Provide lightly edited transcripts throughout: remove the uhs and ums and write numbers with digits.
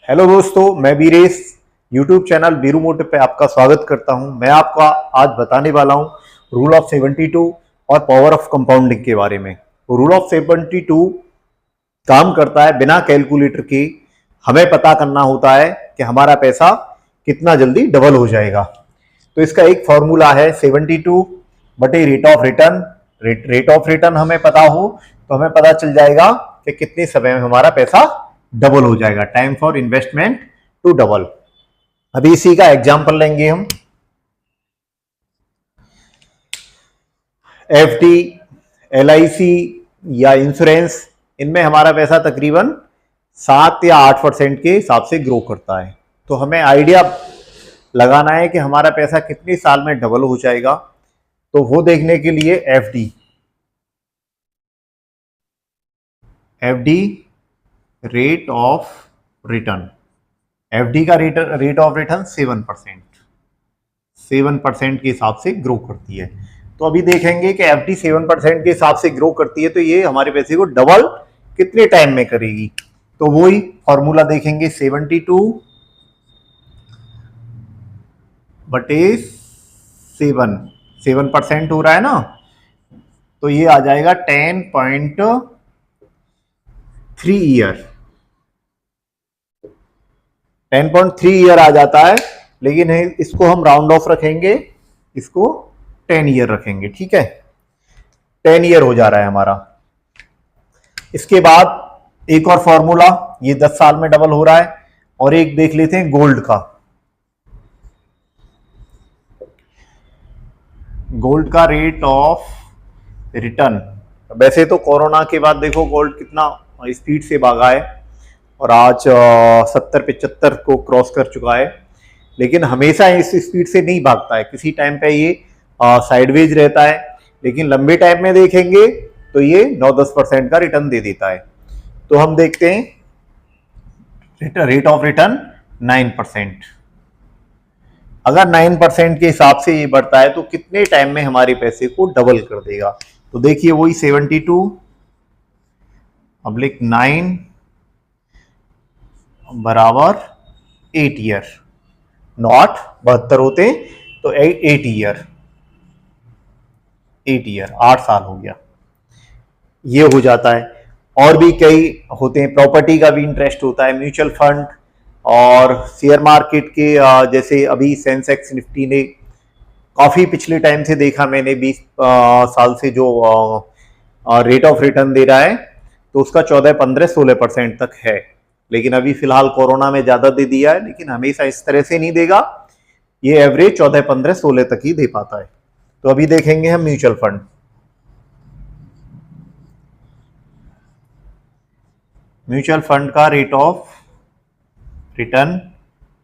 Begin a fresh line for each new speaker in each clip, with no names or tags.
Hello दोस्तों, मैं Viresh YouTube channel Veeru motive पे आपका स्वागत करता हूं। मैं आपको आज बताने वाला हूं रूल ऑफ 72 और पावर ऑफ कंपाउंडिंग के बारे में। रूल ऑफ 72 काम करता है बिना कैलकुलेटर के। हमें पता करना होता है कि हमारा पैसा कितना जल्दी डबल हो जाएगा। तो इसका एक फॉर्मूला है 72 बटे rate of return. Rate of return हमें पता हो तो हमें पता चल जाएगा कि कितने समय में हमारा पैसा डबल हो जाएगा। Time for investment to double. अभी इसी का एग्जांपल लेंगे हम। एफडी, एलआईसी या इंश्योरेंस, इनमें हमारा पैसा तकरीबन 7 या 8% के हिसाब से ग्रो करता है। तो हमें आइडिया लगाना है कि हमारा पैसा कितने साल में डबल हो जाएगा। तो वो देखने के लिए FD rate of return, FD का रेट ऑफ रिटर्न 7% के हिसाब से ग्रो करती है। तो अभी देखेंगे कि एफडी 7% के हिसाब से ग्रो करती है तो ये हमारे पैसे को डबल कितने टाइम में करेगी। तो वही फॉर्मूला देखेंगे, 72 बटे 7% हो रहा है ना, तो ये आ जाएगा 10.3 ईयर। 10.3 ईयर आ जाता है, लेकिन इसको हम राउंड ऑफ रखेंगे, इसको 10 ईयर रखेंगे। ठीक है, 10 ईयर हो जा रहा है हमारा। इसके बाद एक और फॉर्मूला, ये 10 साल में डबल हो रहा है। और एक देख लेते हैं गोल्ड का। गोल्ड का रेट ऑफ रिटर्न, वैसे तो कोरोना के बाद देखो गोल्ड कितना स्पीड से भागा है और आज 70-75 को क्रॉस कर चुका है। लेकिन हमेशा इस स्पीड से नहीं भागता है, किसी टाइम पे ये साइडवेज रहता है, लेकिन लंबे टाइम में देखेंगे तो ये 9-10% का रिटर्न दे देता है। तो हम देखते हैं रेट ऑफ रिटर्न 9%। अगर 9% के हिसाब से ये बढ़ता है तो कितने टाइम में हमारे पैसे को डबल कर देगा। तो देखिए वही 72/9 बराबर 8 ईयर, नॉट 72 होते तो 8 ईयर, 8 साल हो गया, ये हो जाता है। और भी कई होते हैं, प्रॉपर्टी का भी इंटरेस्ट होता है, म्यूचुअल फंड और शेयर मार्केट के। जैसे अभी सेंसेक्स निफ्टी ने काफी पिछले टाइम से देखा मैंने, 20 साल से जो रेट ऑफ रिटर्न दे रहा है तो उसका 14, 15, 16% तक है। लेकिन अभी फिलहाल कोरोना में ज्यादा दे दिया है, लेकिन हमेशा इस तरह से नहीं देगा, ये एवरेज 14, 15, 16 तक ही दे पाता है। तो अभी देखेंगे हम म्यूचुअल फंड। म्यूचुअल फंड का रेट ऑफ रिटर्न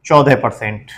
14%।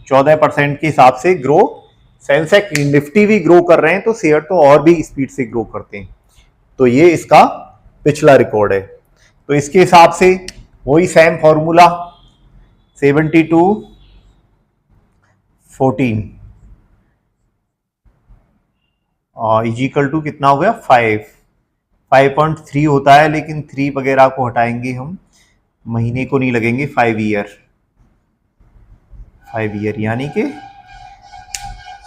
14% के हिसाब से ग्रो, सेंसेक्स निफ्टी भी ग्रो कर रहे हैं तो शेयर तो और भी स्पीड से ग्रो करते हैं। तो ये इसका पिछला रिकॉर्ड है। तो इसके हिसाब से वही सेम फॉर्मूला, 72/14 इजिकल टू कितना हो गया, 5.3 होता है, लेकिन 3 वगैरह को हटाएंगे हम, महीने को नहीं लगेंगे, 5 ईयर, यानी कि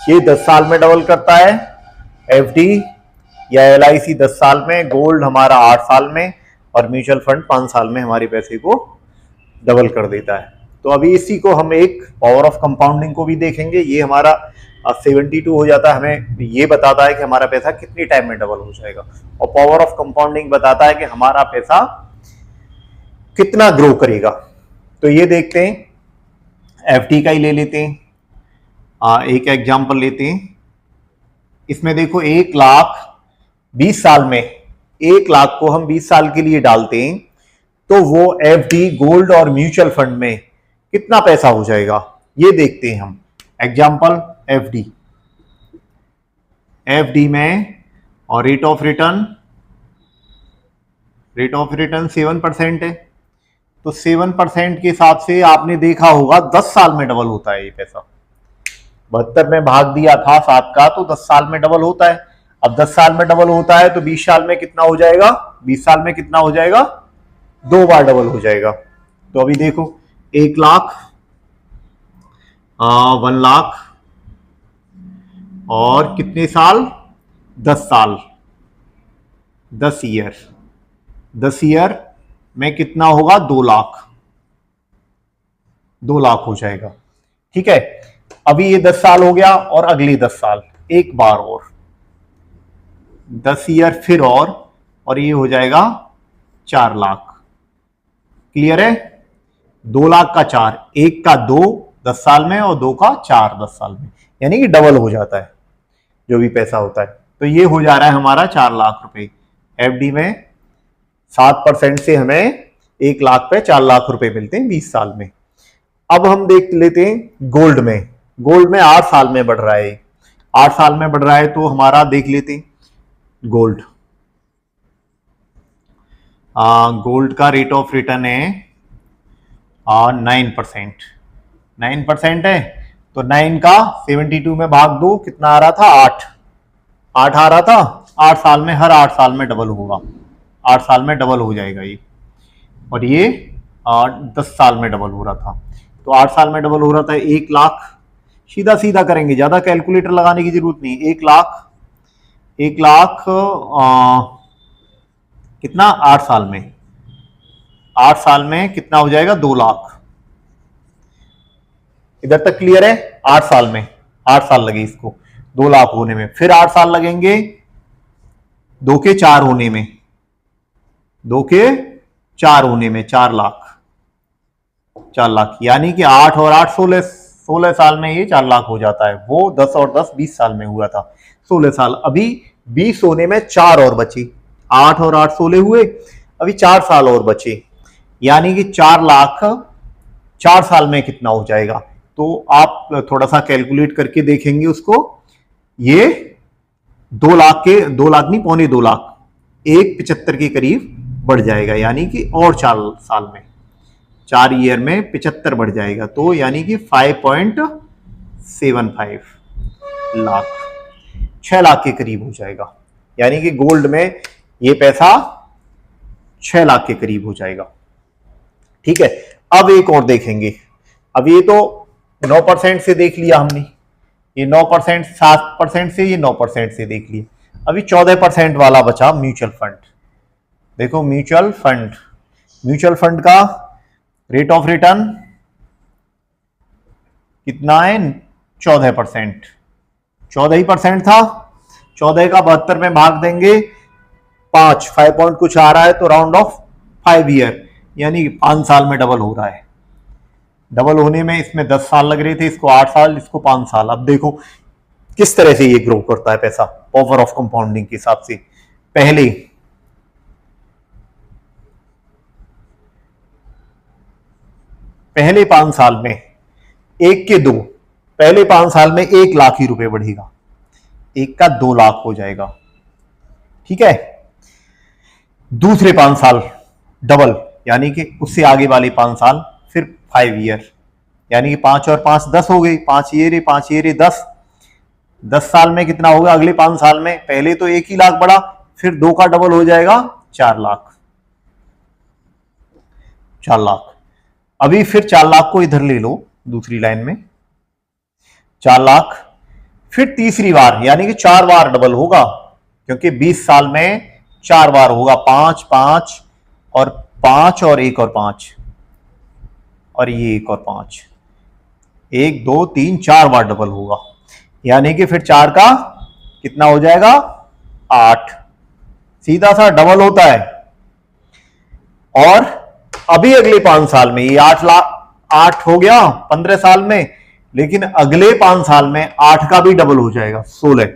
ये 10 साल में डबल करता है। एफडी या एलआईसी 10 साल में, गोल्ड हमारा 8 साल में और म्यूचुअल फंड 5 साल में हमारे पैसे को डबल कर देता है। तो अभी इसी को हम एक पावर ऑफ कंपाउंडिंग को भी देखेंगे। ये हमारा 72 हो जाता है, हमें ये बताता है कि हमारा पैसा कितनी टाइम में डबल हो जाएगा। और पावर ऑफ कंपाउंडिंग बताता है कि हमारा पैसा कितना ग्रो करेगा। तो ये देखते हैं, एफडी का ही ले लेते हैं। एक एग्जांपल लेते हैं। इसमें देखो 1 लाख 20 साल में, 1 लाख को हम 20 साल के लिए डालते हैं तो वो एफडी, गोल्ड और म्यूचुअल फंड में कितना पैसा हो जाएगा, ये देखते हैं हम। एग्जांपल एफडी में, और रेट ऑफ रिटर्न 7% है। तो 7% के हिसाब से आपने देखा होगा 10 साल में डबल होता है ये पैसा। 72 में भाग दिया था 7 का, तो 10 साल में डबल होता है। अब 10 साल में डबल होता है तो 20 साल में कितना हो जाएगा, 20 साल में कितना हो जाएगा, 2 बार डबल हो जाएगा। तो अभी देखो 1 लाख, 1 लाख, और कितने साल, 10 साल, 10 ईयर, 10 ईयर में कितना होगा, 2 लाख, 2 लाख हो जाएगा। ठीक है, अभी ये 10 साल हो गया और अगली 10 साल, एक बार और 10 ईयर फिर और ये हो जाएगा 4 लाख। क्लियर है? 2 लाख का 4, एक का 2 10 साल में और 2 का 4 10 साल में, यानी कि डबल हो जाता है जो भी पैसा होता है। तो ये हो जा रहा है हमारा 4 लाख रुपए। एफडी में 7% से हमें 1 लाख पे 4 लाख रुपए मिलते हैं 20 साल में। अब हम देख लेते हैं गोल्ड में। गोल्ड में 8 साल में बढ़ रहा है, 8 साल में बढ़ रहा है, तो हमारा देख लेते हैं गोल्ड। गोल्ड का रेट ऑफ रिटर्न है 9%। 9% है, तो 9 का 72 में भाग दो, कितना आ रहा था, 8 आ रहा था। 8 साल में, हर 8 साल में डबल होगा, 8 साल में डबल हो जाएगा ये। और ये 10 साल में डबल हो रहा था, तो 8 साल में डबल हो रहा था। 1 लाख, सीधा सीधा करेंगे, ज्यादा कैलकुलेटर लगाने की जरूरत नहीं। 1 लाख, 1 लाख कितना, 8 साल में, 8 साल में कितना हो जाएगा, 2 लाख। इधर तक क्लियर है? 8 साल में, 8 साल लगे इसको 2 लाख होने में, फिर 8 साल लगेंगे 2 के 4 होने में, 2 के 4 होने में 4 लाख, 4 लाख, यानी कि 8 और 8 16 साल में ये 4 लाख हो जाता है। वो 10 और 10 20 साल में हुआ था, 16 साल। अभी 20 होने में 4 और बचे, 8 और 8 16 हुए, अभी 4 साल और बचे, यानी कि 4 लाख 4 साल में कितना हो जाएगा। तो आप थोड़ा सा कैलकुलेट करके देखेंगे उसको, ये 2 लाख के, 2 लाख नहीं, 2.25 लाख, 1.75 के करीब बढ़ जाएगा, यानी कि और 4 साल में, 4 ईयर में 75 बढ़ जाएगा, तो यानी कि 5.75 लाख, 6 लाख के करीब हो जाएगा। यानी कि गोल्ड में ये पैसा 6 लाख के करीब हो जाएगा। ठीक है, अब एक और देखेंगे। अब ये तो 9% से देख लिया हमने, ये 9%, 7% से, ये 9% से देख लिया। अभी 14% वाला बचा म्यूचुअल फंड। देखो म्यूचुअल फंड, म्यूचुअल फंड का रेट ऑफ रिटर्न कितना है, 14%, 14% था। 14 का 72 में भाग देंगे 5 पॉइंट कुछ आ रहा है, तो राउंड ऑफ 5 ईयर, यानी 5 साल में डबल हो रहा है। डबल होने में इसमें 10 साल लग रहे थे, इसको 8 साल, इसको 5 साल। अब देखो किस तरह से ये ग्रो करता है पैसा, पावर ऑफ कंपाउंडिंग के हिसाब से। पहले 5 साल में 1 के 2, पहले 5 साल में 1 लाख ही रुपए बढ़ेगा, 1 का 2 लाख हो जाएगा। ठीक है, दूसरे 5 साल डबल, यानी कि उससे आगे वाले 5 साल, फिर 5 ईयर, यानी कि 5 और 5 10 हो गई, 5 ईयर 5 ईयर 10, 10 साल में कितना होगा अगले 5 साल में। पहले तो 1 ही लाख बढ़ा, फिर 2 का डबल हो जाएगा 4 लाख, 4 लाख। अभी फिर 4 लाख को इधर ले लो दूसरी लाइन में, 4 लाख, फिर तीसरी बार, यानी कि 4 बार डबल होगा, क्योंकि 20 साल में 4 बार होगा, 5 5 और 5 और 1 और 5, और ये 1 और 5, 1 2 3 4 बार डबल होगा, यानी कि फिर 4 का कितना हो जाएगा, 8, सीधा सा डबल होता है। और अभी अगले 5 साल में ये 8 लाख, 8 हो गया 15 साल में, लेकिन अगले 5 साल में 8 का भी डबल हो जाएगा, 16।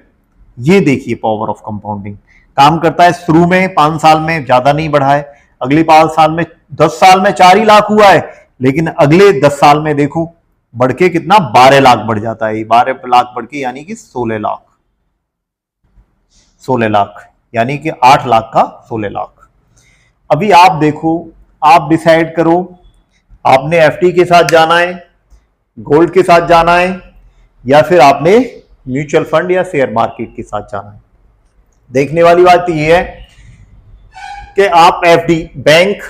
ये देखिए पावर ऑफ कंपाउंडिंग काम करता है। शुरू में 5 साल में ज्यादा नहीं बढ़ा है, अगले 5 साल में, 10 साल में 4 ही लाख हुआ है, लेकिन अगले 10 साल में देखो बढ़ के कितना, 12 लाख बढ़ जाता है, 12 लाख बढ़ के यानी कि 16 लाख, 16 लाख, यानी कि 8 लाख का 16 लाख। अभी आप देखो, आप डिसाइड करो, आपने एफडी के साथ जाना है, गोल्ड के साथ जाना है, या फिर आपने म्यूचुअल फंड या शेयर मार्केट के साथ जाना है। देखने वाली बात यह है कि आप एफडी, बैंक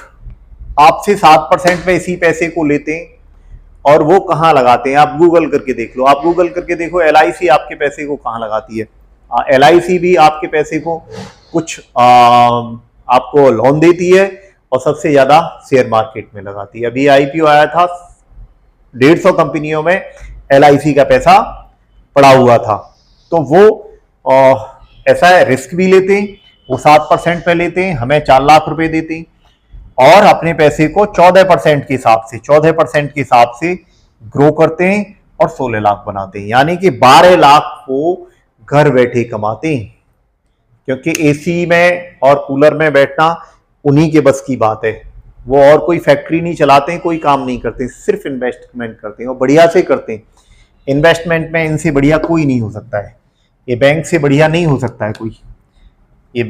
आपसे 7% पे इसी पैसे को लेते हैं और वो कहाँ लगाते हैं, आप गूगल करके देख लो। आप गूगल करके देखो LIC आपके पैसे को कहाँ लगाती है। LIC भी आपके पैसे को कुछ आपको लोन देती है और सबसे ज्यादा शेयर मार्केट में लगाती है। अभी IPO आया था, 150 कंपनियों में LIC का पैसा पड़ा हुआ था। तो वो ऐसा है, रिस्क भी लेते हैं, वो 7% पे लेते हैं, हमें 4 लाख रुपए देते हैं और अपने पैसे को 14% के हिसाब से ग्रो करते हैं और 16 लाख बनाते हैं, यानी कि 12 लाख को घर बैठे कमाते हैं। क्योंकि एसी में और कूलर में बैठना उन्हीं के बस की बात है। वो और कोई फैक्ट्री नहीं चलाते हैं, कोई काम नहीं करते, सिर्फ इन्वेस्टमेंट करते हैं और बढ़िया से करते हैं। इन्वेस्टमेंट में इनसे बढ़िया कोई नहीं हो सकता है, ये बैंक से बढ़िया नहीं हो सकता है कोई। ये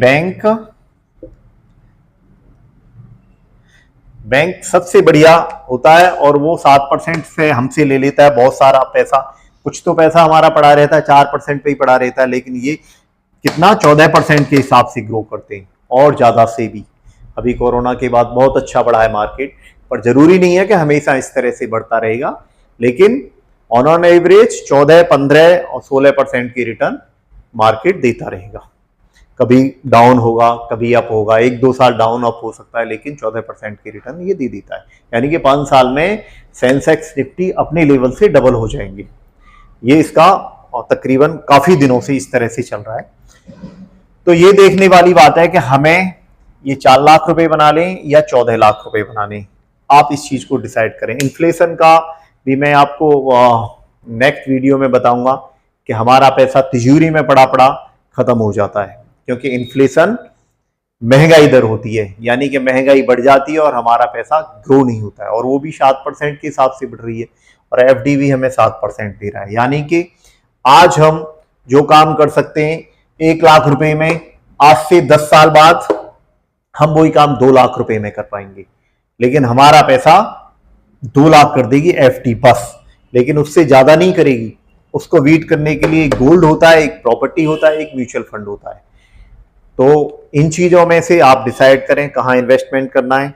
बैंक सबसे बढ़िया होता है और वो 7% से हमसे ले लेता है बहुत सारा पैसा। कुछ तो पैसा हमारा पड़ा रहता है, 4% पे ही पड़ा रहता है, लेकिन ये कितना 14% के हिसाब से ग्रो करते हैं और ज्यादा से भी। अभी कोरोना के बाद बहुत अच्छा बढ़ा है मार्केट, पर जरूरी नहीं है कि हमेशा इस तरह से बढ़ता रहेगा, लेकिन ऑन एवरेज 14, 15 और 16% की रिटर्न मार्केट देता रहेगा। कभी डाउन होगा, कभी अप होगा, 1-2 साल डाउन अप हो सकता है, लेकिन 14% की रिटर्न ये दे देता है। यानी कि 5 साल में सेंसेक्स निफ्टी अपने लेवल से डबल हो जाएंगे। ये इसका तकरीबन काफी दिनों से इस तरह से चल रहा है। तो ये देखने वाली बात है कि हमें ये 4 लाख रुपए बना लें या 14 लाख रुपए बना लें, आप इस चीज को डिसाइड करें। इन्फ्लेशन का भी मैं आपको नेक्स्ट वीडियो में बताऊंगा कि हमारा पैसा तिजोरी में पड़ा पड़ा खत्म हो जाता है, क्योंकि इन्फ्लेशन महंगाई दर होती है, यानी कि महंगाई बढ़ जाती है और हमारा पैसा ग्रो नहीं होता है, और वो भी 7% के हिसाब से बढ़ रही है और FD भी हमें 7% दे रहा है। यानी कि आज हम जो काम कर सकते हैं 1 लाख रुपए में, आज से 10 साल बाद हम वही काम 2 लाख रुपए में कर पाएंगे, लेकिन हमारा पैसा 2 लाख कर देगी FD बस, लेकिन उससे ज्यादा नहीं करेगी। उसको बीट करने के लिए एक गोल्ड होता है, एक प्रॉपर्टी होता है, एक म्यूचुअल फंड होता है। तो इन चीजों में से आप डिसाइड करें कहां इन्वेस्टमेंट करना है।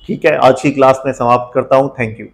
ठीक है, आज की क्लास में समाप्त करता हूं। Thank you.